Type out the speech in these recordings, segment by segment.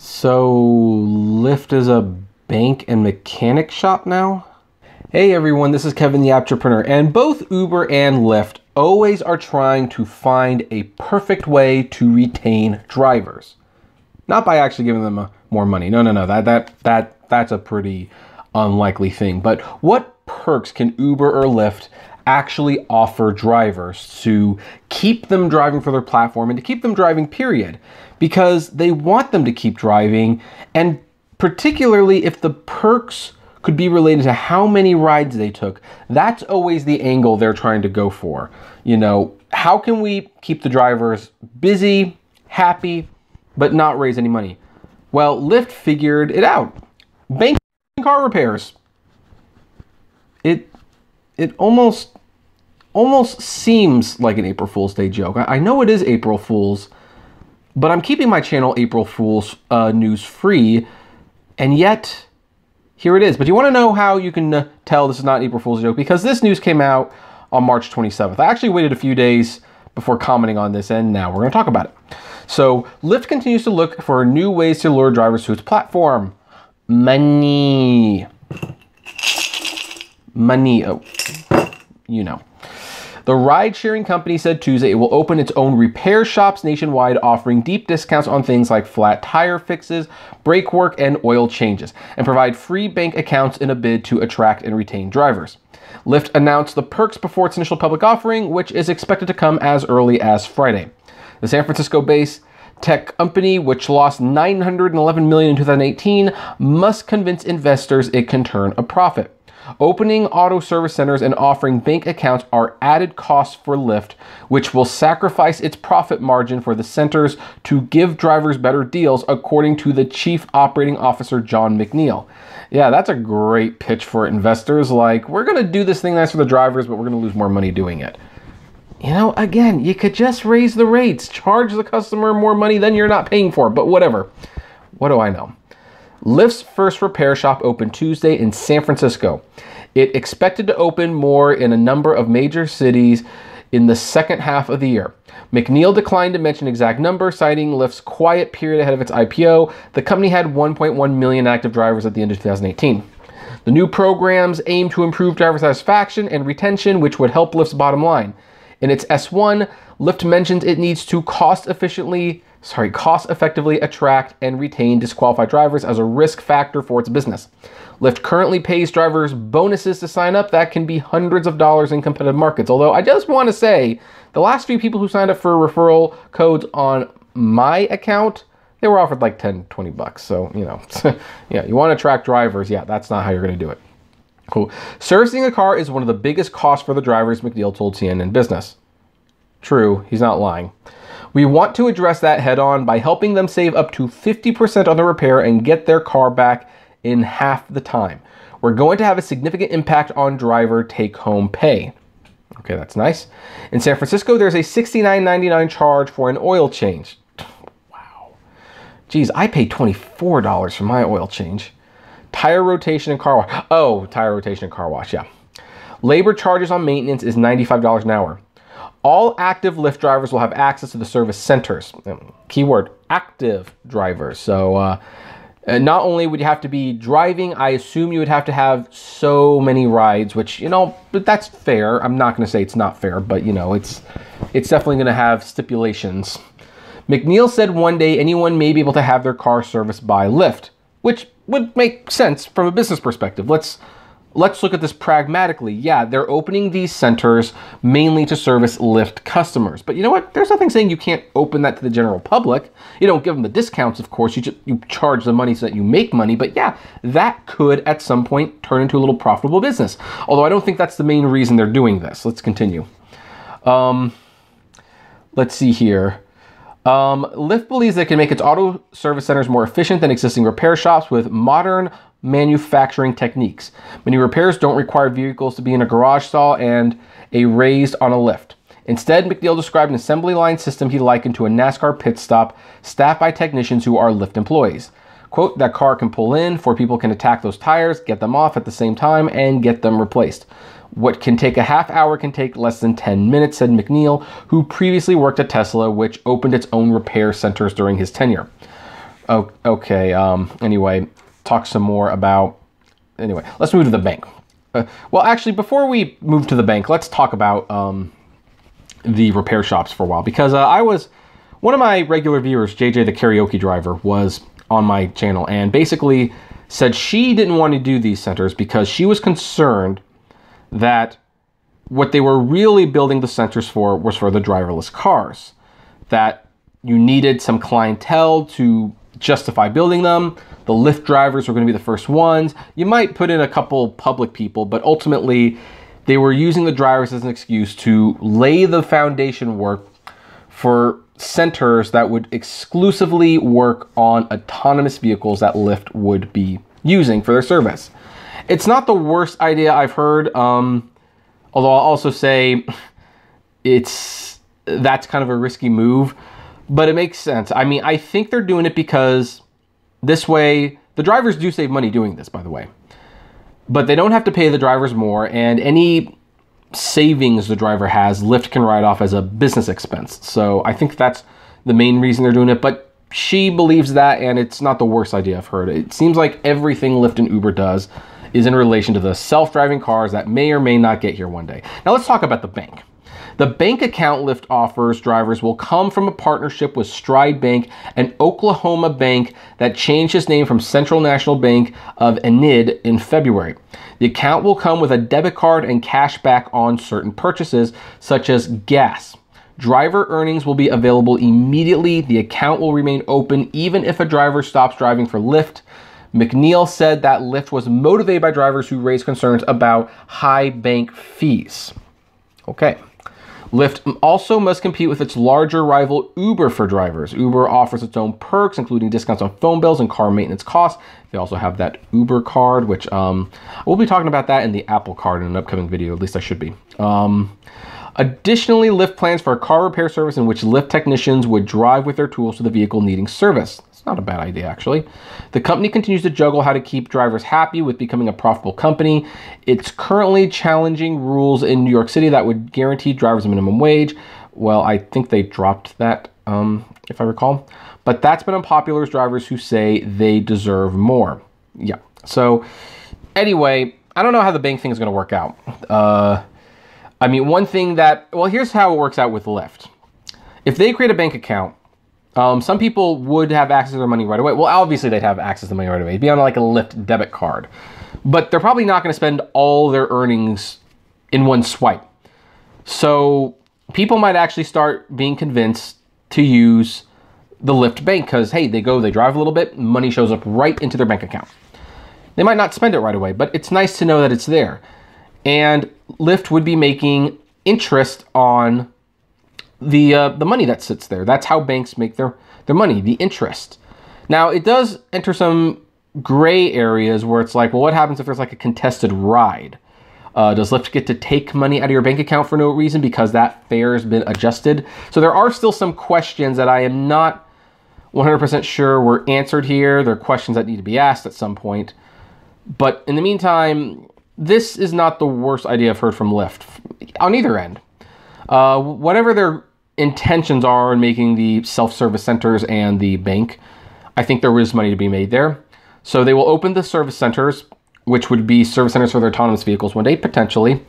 So Lyft is a bank and mechanic shop now? Hey everyone, this is Kevin the Apptrepreneur, and both Uber and Lyft always are trying to find a perfect way to retain drivers. Not by actually giving them more money. No. That's a pretty unlikely thing. But what perks can Uber or Lyft actually offer drivers to keep them driving for their platform and to keep them driving, period? Because they want them to keep driving, and particularly if the perks could be related to how many rides they took, that's always the angle they're trying to go for. You know, how can we keep the drivers busy, happy, but not raise any money? Well, Lyft figured it out. Bank car repairs. It almost seems like an April Fool's Day joke. I know it is April Fool's, but I'm keeping my channel April Fool's news free, and yet here it is. But you want to know how you can tell this is not April Fool's joke? Because this news came out on March 27th. I actually waited a few days before commenting on this, and now we're going to talk about it. So Lyft continues to look for new ways to lure drivers to its platform. Money. Oh, you know. The ride-sharing company said Tuesday it will open its own repair shops nationwide, offering deep discounts on things like flat tire fixes, brake work, and oil changes, and provide free bank accounts in a bid to attract and retain drivers. Lyft announced the perks before its initial public offering, which is expected to come as early as Friday. The San Francisco-based tech company, which lost $911 million in 2018, must convince investors it can turn a profit. Opening auto service centers and offering bank accounts are added costs for Lyft, which will sacrifice its profit margin for the centers to give drivers better deals, according to the Chief Operating Officer, John McNeil. Yeah, that's a great pitch for investors. Like, we're going to do this thing nice for the drivers, but we're going to lose more money doing it. You know, again, you could just raise the rates, charge the customer more money than you're not paying for, but whatever. What do I know? Lyft's first repair shop opened Tuesday in San Francisco. It expected to open more in a number of major cities in the second half of the year. McNeil declined to mention exact numbers, citing Lyft's quiet period ahead of its IPO. The company had 1.1 million active drivers at the end of 2018. The new programs aim to improve driver satisfaction and retention, which would help Lyft's bottom line. In its S1, Lyft mentions it needs to cost-effectively attract and retain disqualified drivers as a risk factor for its business. Lyft currently pays drivers bonuses to sign up that can be hundreds of dollars in competitive markets. Although I just want to say, the last few people who signed up for referral codes on my account, they were offered like 10, 20 bucks. So, you know, yeah, you want to attract drivers. Yeah, that's not how you're going to do it. Cool. Servicing a car is one of the biggest costs for the drivers, McNeil told CNN Business. True, he's not lying. We want to address that head on by helping them save up to 50% on the repair and get their car back in half the time. We're going to have a significant impact on driver take-home pay. Okay, that's nice. In San Francisco, there's a $69.99 charge for an oil change. Wow. Geez, I pay $24 for my oil change. Tire rotation and car wash. Oh, tire rotation and car wash, yeah. Labor charges on maintenance is $95 an hour. All active Lyft drivers will have access to the service centers. Keyword, active drivers. So not only would you have to be driving, I assume you would have to have so many rides, which, you know, but that's fair. I'm not going to say it's not fair, but, you know, it's definitely going to have stipulations. McNeil said one day anyone may be able to have their car serviced by Lyft, which would make sense from a business perspective. Let's look at this pragmatically. Yeah, they're opening these centers mainly to service Lyft customers. But you know what? There's nothing saying you can't open that to the general public. You don't give them the discounts, of course. You charge the money so that you make money. But yeah, that could at some point turn into a little profitable business. Although I don't think that's the main reason they're doing this. Let's continue. Let's see here. Lyft believes they can make its auto service centers more efficient than existing repair shops with modern manufacturing techniques. Many repairs don't require vehicles to be in a garage stall and a raised on a lift. Instead, McNeil described an assembly line system he likened to a NASCAR pit stop staffed by technicians who are Lyft employees. Quote, that car can pull in, 4 people can attack those tires, get them off at the same time, and get them replaced. What can take a half hour can take less than 10 minutes, said McNeil, who previously worked at Tesla, which opened its own repair centers during his tenure. Oh, okay. Anyway, talk some more about... Anyway, let's move to the bank. Well, actually, before we move to the bank, let's talk about the repair shops for a while. Because one of my regular viewers, JJ the karaoke driver, was on my channel and basically said she didn't want to do these centers because she was concerned that what they were really building the centers for was for the driverless cars. That you needed some clientele to justify building them. The Lyft drivers were going to be the first ones. You might put in a couple public people, but ultimately they were using the drivers as an excuse to lay the foundation work for centers that would exclusively work on autonomous vehicles that Lyft would be using for their service. It's not the worst idea I've heard, although I'll also say that's kind of a risky move, but it makes sense. I mean, I think they're doing it because this way, the drivers do save money doing this, by the way, but they don't have to pay the drivers more, and any savings the driver has, Lyft can write off as a business expense. So I think that's the main reason they're doing it, but she believes that, and it's not the worst idea I've heard. It seems like everything Lyft and Uber does is in relation to the self-driving cars that may or may not get here one day. Now let's talk about the bank. The bank account Lyft offers drivers will come from a partnership with Stride Bank, an Oklahoma bank that changed its name from Central National Bank of Enid in February. The account will come with a debit card and cash back on certain purchases, such as gas. Driver earnings will be available immediately. The account will remain open even if a driver stops driving for Lyft. McNeil said that Lyft was motivated by drivers who raised concerns about high bank fees. Okay. Lyft also must compete with its larger rival Uber for drivers. Uber offers its own perks, including discounts on phone bills and car maintenance costs. They also have that Uber card, which we'll be talking about that in the Apple card in an upcoming video. At least I should be. Additionally, Lyft plans for a car repair service in which Lyft technicians would drive with their tools to the vehicle needing service. It's not a bad idea, actually. The company continues to juggle how to keep drivers happy with becoming a profitable company. It's currently challenging rules in New York City that would guarantee drivers a minimum wage. Well, I think they dropped that, if I recall. But that's been unpopular as drivers who say they deserve more. Yeah. So, anyway, I don't know how the bank thing is going to work out. I mean, one thing well, here's how it works out with Lyft. If they create a bank account, some people would have access to their money right away. Well, obviously they'd have access to the money right away. It'd be on like a Lyft debit card. But they're probably not going to spend all their earnings in one swipe. So people might actually start being convinced to use the Lyft bank because, hey, they drive a little bit, money shows up right into their bank account. They might not spend it right away, but it's nice to know that it's there. And Lyft would be making interest on the money that sits there. That's how banks make their money, the interest. Now, it does enter some gray areas where it's like, well, what happens if there's like a contested ride? Does Lyft get to take money out of your bank account for no reason because that fare has been adjusted? So there are still some questions that I am not 100% sure were answered here. There are questions that need to be asked at some point. But in the meantime, this is not the worst idea I've heard from Lyft on either end. Whatever their intentions are in making the self-service centers and the bank, I think there is money to be made there. So they will open the service centers, which would be service centers for their autonomous vehicles one day, potentially.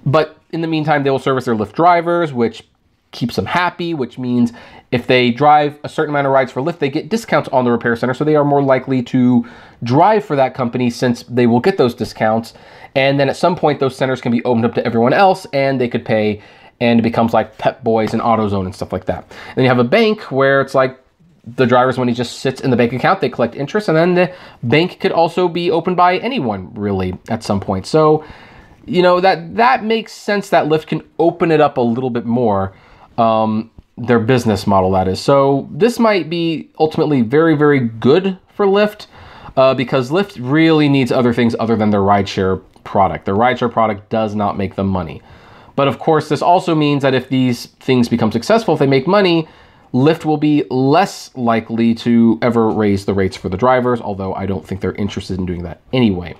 But in the meantime, they will service their Lyft drivers, which keeps them happy, which means if they drive a certain amount of rides for Lyft, they get discounts on the repair center, so they are more likely to drive for that company since they will get those discounts. And then at some point, those centers can be opened up to everyone else, and they could pay, and it becomes like Pep Boys and AutoZone and stuff like that. And you have a bank where it's like the driver's money just sits in the bank account, they collect interest, and then the bank could also be opened by anyone, really, at some point. So, you know, that makes sense that Lyft can open it up a little bit more. Their business model, that is. So this might be ultimately very, very good for Lyft because Lyft really needs other things other than their rideshare product. Their rideshare product does not make them money. But of course, this also means that if these things become successful, if they make money, Lyft will be less likely to ever raise the rates for the drivers, although I don't think they're interested in doing that anyway.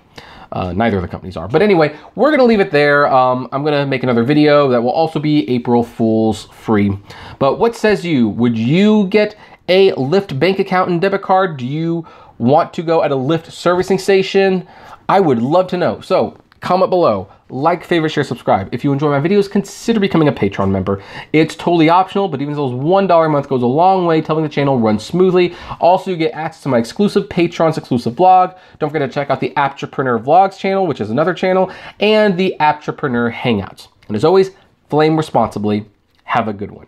Neither of the companies are. But anyway, we're going to leave it there. I'm going to make another video that will also be April Fool's free. But what says you? Would you get a Lyft bank account and debit card? Do you want to go at a Lyft servicing station? I would love to know. So comment below, like, favorite, share, subscribe. If you enjoy my videos, consider becoming a Patreon member. It's totally optional, but even those $1 a month goes a long way, helping the channel run smoothly. Also, you get access to my exclusive Patreon's exclusive blog. Don't forget to check out the Apptrepreneur Vlogs channel, which is another channel, and the Apptrepreneur Hangouts. And as always, flame responsibly. Have a good one.